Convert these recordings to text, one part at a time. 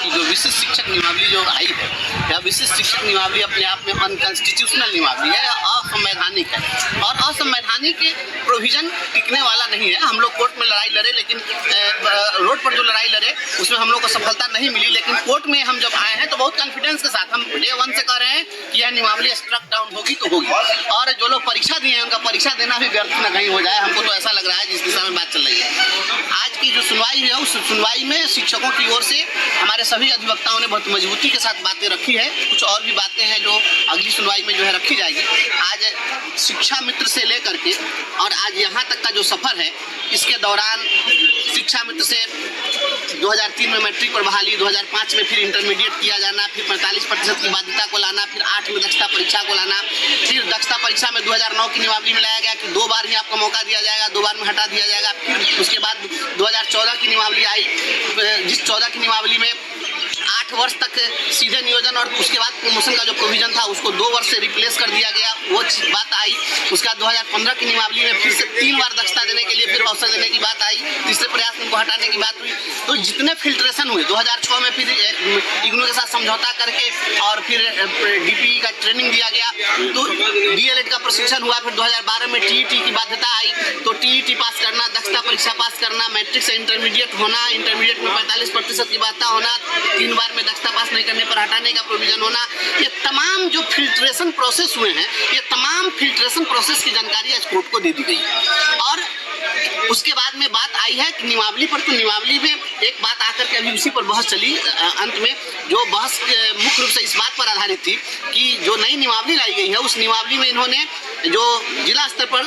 कि जो विशिष्ट शिक्षक नियमावली जो आई है, यह विशिष्ट शिक्षक नियमावली अपने आप में अनकॉन्स्टिट्यूशनल नियमावली है, असंवैधानिक है और असंवैधानिक प्रोविजन टिकने वाला नहीं है। हम लोग कोर्ट में लड़ाई लड़े, लेकिन रोड पर जो लड़ाई लड़े उसमें हम लोग को सफलता नहीं मिली, लेकिन कोर्ट में हम जब आए हैं तो बहुत कॉन्फिडेंस के साथ हम डे 1 से कह रहे हैं कि यह नियमावली स्ट्रक डाउन होगी तो होगी, और जो लोग परीक्षा दिए हैं उनका परीक्षा देना भी व्यर्थ न कहीं हो जाए। हमको तो ऐसा लग रहा है जिस दिशा में बात चल रही है। आज की जो सुनवाई है उस सुनवाई में शिक्षकों की ओर से हमारे सभी अधिवक्ताओं ने बहुत मजबूती के साथ बातें रखी है। कुछ और भी बातें हैं जो अगली सुनवाई में जो है रखी जाएगी। आज शिक्षा मित्र से लेकर के और आज यहाँ तक का जो सफ़र है, इसके दौरान शिक्षा मित्र से 2003 में मैट्रिक पर बहाली, 2005 में फिर इंटरमीडिएट किया जाना, फिर 45% की बाध्यता को लाना, फिर 8 में दक्षता परीक्षा को लाना, फिर दक्षता परीक्षा में 2009 की नियमावली में लाया गया कि 2 बार ही आपको मौका दिया जाएगा, 2 बार में हटा दिया जाएगा। फिर उसके बाद 2014 की नियमावली आई, जिस 14 की नियमावली में 8 वर्ष तक सीधे नियोजन और उसके बाद प्रमोशन का जो प्रोविजन था उसको 2 वर्ष से रिप्लेस कर दिया गया, वो बात आई। उसके बाद 2015 की नियमावली में फिर से 3 बार दक्षता देने के लिए फिर अवसर देने की बात आई, तीसरे प्रयास में उनको हटाने की बात हुई। तो जितने फिल्ट्रेशन हुए 2006 में फिर इग्नू के साथ समझौता करके और फिर डीपी का ट्रेनिंग दिया गया, तो डीएलएड का प्रशिक्षण हुआ। फिर 2012 में टीईटी की बाध्यता आई, तो टीईटी पास करना, दक्षता परीक्षा पास करना, मैट्रिक से इंटरमीडिएट होना, इंटरमीडिएट में 45% की बाध्यता होना, 3 बार में दक्षता पास नहीं करने पर हटाने का प्रोविजन होना, ये तमाम जो फिल्ट्रेशन प्रोसेस हुए हैं, ये तमाम फिल्ट्रेशन प्रोसेस की जानकारी आज कोर्ट को दे दी गई है। और उसके बाद में बात आई है कि नियमावली पर, तो नियमावली में एक बात आकर के अभी उसी पर बहस चली अंत में, जो बहस मुख्य रूप से इस बात पर आधारित थी कि जो नई नियमावली लाई गई है उस नियमावली में इन्होंने जो जिला स्तर पर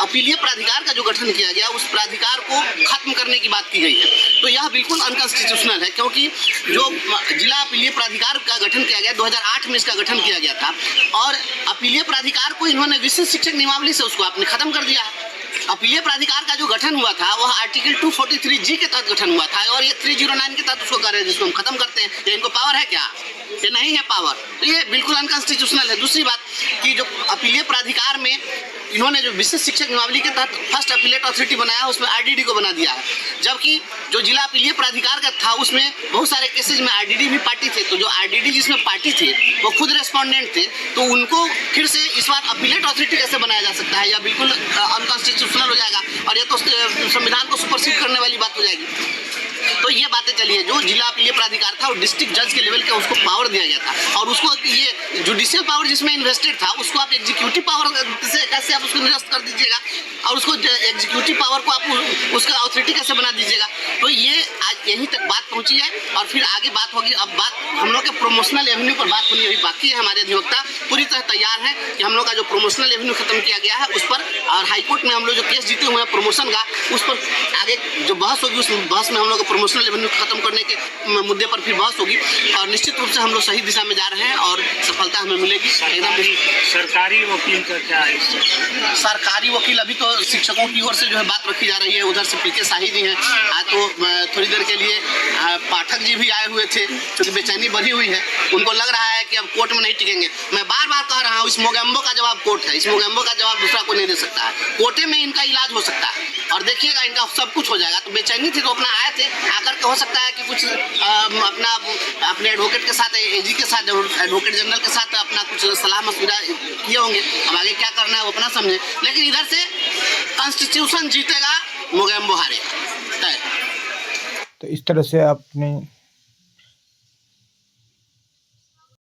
अपीलीय प्राधिकार का जो गठन किया गया, उस प्राधिकार को खत्म करने की बात की गई है। तो यह बिल्कुल अनकॉन्स्टिट्यूशनल है, क्योंकि जो जिला अपीलीय प्राधिकार का गठन किया गया 2008 में इसका गठन किया गया था, और अपीलीय प्राधिकार को इन्होंने विशिष्ट शिक्षक नियमावली से उसको आपने खत्म कर दिया है। अपीलीय प्राधिकार का जो गठन हुआ था वह आर्टिकल 243G के तहत गठन हुआ था, और ये 309 के तहत उसको कर रहे हैं, जिसको हम खत्म करते हैं। ये इनको पावर है क्या? ये नहीं है पावर, तो ये बिल्कुल अनकॉन्स्टिट्यूशनल है। दूसरी बात कि जो अपीलीय प्राधिकार में इन्होंने जो विशिष्ट शिक्षक नियमावली के तहत फर्स्ट अपीलेट अथॉरिटी बनाया, उसमें आरडीडी को बना दिया है, जबकि जो जिला अपीलीय प्राधिकार का था उसमें बहुत सारे केसेज में आरडीडी भी पार्टी थे। तो जो आरडीडी जिसमें पार्टी थे वो खुद रेस्पोंडेंट थे, तो उनको फिर से इस बार अपीलेट अथॉरिटी कैसे बनाया जा सकता है? या बिल्कुल अनकॉन्स्टिट्यूशनल हो जाएगा, और ये तो संविधान को सुपरसीड करने वाली बात हो जाएगी। तो ये बातें चली है। जो जिला अपीलीय प्राधिकार था वो डिस्ट्रिक्ट जज के लेवल का उसको पावर दिया गया था, और उसको ये जुडिशियल पावर जिसमें इन्वेस्टेड था उसको आप एग्जीक्यूटिव पावर से कैसे आप उसको निरस्त कर दीजिएगा, और उसको एग्जीक्यूटिव पावर को आप उसका अथॉरिटी कैसे बना दीजिएगा? तो ये आज यहीं तक बात पहुंची है, और फिर आगे बात होगी। अब बात हम लोग के प्रोमोशनल एवेन्यू पर बात होनी अभी बाकी है। हमारे अधिवक्ता पूरी तरह तैयार है कि हम लोग का जो प्रोमोशनल एवेन्यू खत्म किया गया है उस पर, और हाईकोर्ट में हम लोग जो केस जीते हुए हैं प्रमोशन का, उस पर आगे जो बहस होगी उस बहस में हम लोग प्रोमोशनल एवेन्यू खत्म करने के मुद्दे पर फिर बहस होगी, और निश्चित रूप से हम लोग सही दिशा में जा रहे हैं और सफलता हमें मिलेगी। सरकारी वकील का क्या है? सरकारी वकील अभी तो शिक्षकों की ओर से जो है बात रखी जा रही है, उधर से पीके शाही जी हैं। आज तो थोड़ी देर के लिए पाठक जी भी आए हुए थे, क्योंकि बेचैनी बढ़ी हुई है, उनको लग रहा है कि अब कोर्ट में नहीं टिकेंगे। मैं बार बार कह रहा हूँ, इस मोगेम्बो का जवाब कोर्ट है, इस मोगेम्बो का जवाब दूसरा कोई नहीं दे सकता है। कोर्टे में इनका इलाज हो सकता है, और देखिएगा इनका सब कुछ हो जाएगा। तो बेचैनी थी तो अपना आए थे, आकर के हो सकता है कि कुछ अपने एडवोकेट के साथ, एजी के साथ, एडवोकेट जनरल के साथ अपना कुछ सलाह मशविरा किए होंगे। अब आगे क्या करना है वो अपना समझे, लेकिन इधर से कॉन्स्टिट्यूशन जीतेगा, मोगेम्बो हारेगा। तो इस तरह से आपने